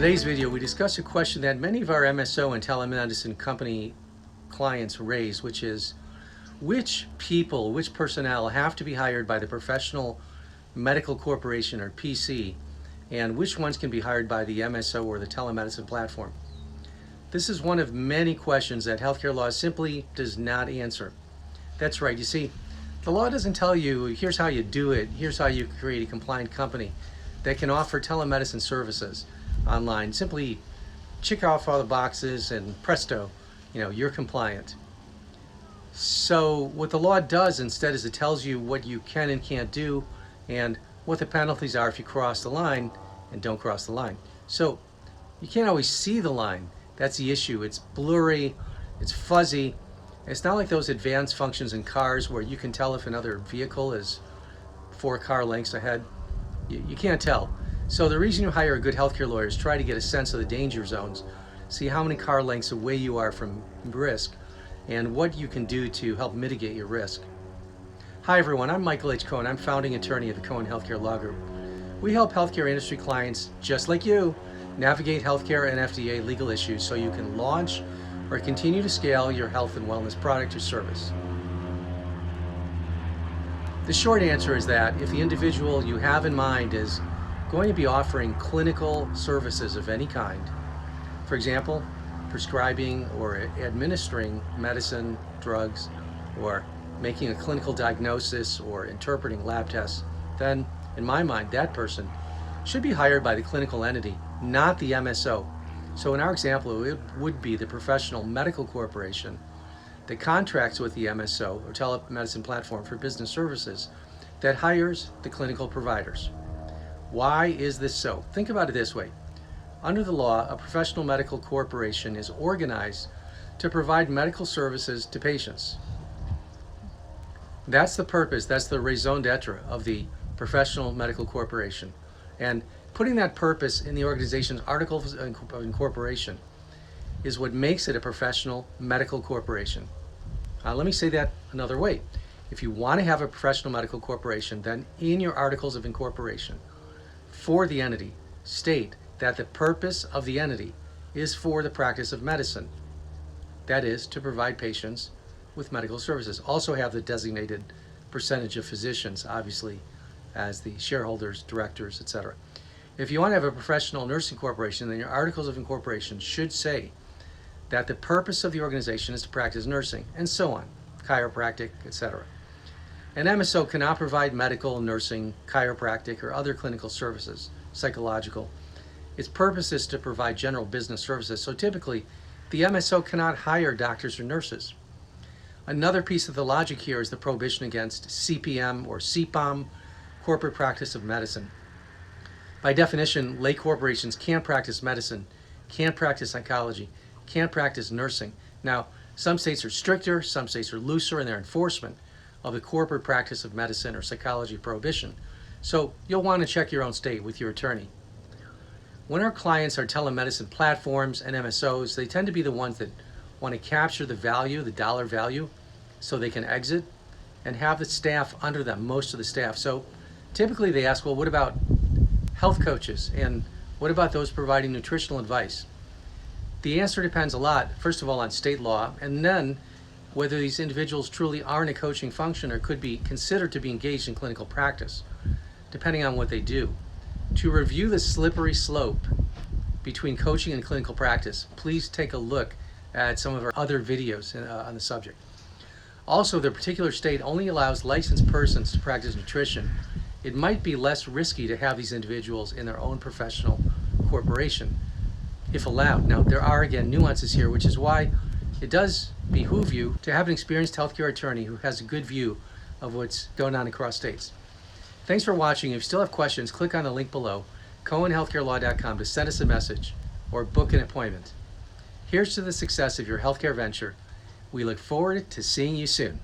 today's video, we discuss a question that many of our MSO and telemedicine company clients raise, which is which personnel have to be hired by the Professional Medical Corporation, or PC, and which ones can be hired by the MSO or the telemedicine platform. This is one of many questions that healthcare law simply does not answer. That's right, you see, the law doesn't tell you, here's how you do it, here's how you create a compliant company that can offer telemedicine services online. Simply check off all the boxes and presto, you're compliant. So what the law does instead is it tells you what you can and can't do and what the penalties are if you cross the line and don't cross the line. So you can't always see the line. That's the issue. It's blurry, it's fuzzy. It's not like those advanced functions in cars where you can tell if another vehicle is 4 car lengths ahead. You can't tell. So the reason you hire a good healthcare lawyer is try to get a sense of the danger zones, see how many car lengths away you are from risk, and what you can do to help mitigate your risk. Hi everyone, I'm Michael H. Cohen. I'm founding attorney of the Cohen Healthcare Law Group. We help healthcare industry clients, just like you, navigate healthcare and FDA legal issues so you can launch or continue to scale your health and wellness product or service. The short answer is that if the individual you have in mind is going to be offering clinical services of any kind, for example, prescribing or administering medicine, drugs, or making a clinical diagnosis or interpreting lab tests, then in my mind, that person should be hired by the clinical entity, not the MSO. So in our example, it would be the Professional Medical Corporation that contracts with the MSO or telemedicine platform for business services that hires the clinical providers. Why is this so? Think about it this way. Under the law, a professional medical corporation is organized to provide medical services to patients. That's the purpose, that's the raison d'etre of the Professional Medical Corporation. And putting that purpose in the organization's articles of incorporation is what makes it a professional medical corporation. Let me say that another way. If you want to have a professional medical corporation, then in your articles of incorporation for the entity, state that the purpose of the entity is for the practice of medicine. That is, to provide patients with medical services. Also have the designated percentage of physicians, obviously, as the shareholders, directors, etc. If you want to have a professional nursing corporation, then your articles of incorporation should say that the purpose of the organization is to practice nursing, and so on, chiropractic, etc. An MSO cannot provide medical, nursing, chiropractic, or other clinical services, psychological. Its purpose is to provide general business services, so typically the MSO cannot hire doctors or nurses. Another piece of the logic here is the prohibition against CPM or CPOM, corporate practice of medicine. By definition, lay corporations can't practice medicine, can't practice psychology, can't practice nursing. Now, some states are stricter, some states are looser in their enforcement of the corporate practice of medicine or psychology prohibition. So you'll want to check your own state with your attorney. When our clients are telemedicine platforms and MSOs, they tend to be the ones that want to capture the value, the dollar value, so they can exit and have the staff under them, most of the staff. So typically they ask, well, what about health coaches? And what about those providing nutritional advice? The answer depends a lot, first of all, on state law, and then whether these individuals truly are in a coaching function or could be considered to be engaged in clinical practice, depending on what they do. To review the slippery slope between coaching and clinical practice, please take a look at some of our other videos on the subject. Also, the particular state only allows licensed persons to practice nutrition. It might be less risky to have these individuals in their own professional corporation, if allowed. Now, there are, again, nuances here, which is why it does behoove you to have an experienced healthcare attorney who has a good view of what's going on across states. Thanks for watching. If you still have questions, click on the link below, CohenHealthcareLaw.com, to send us a message or book an appointment. Here's to the success of your healthcare venture. We look forward to seeing you soon.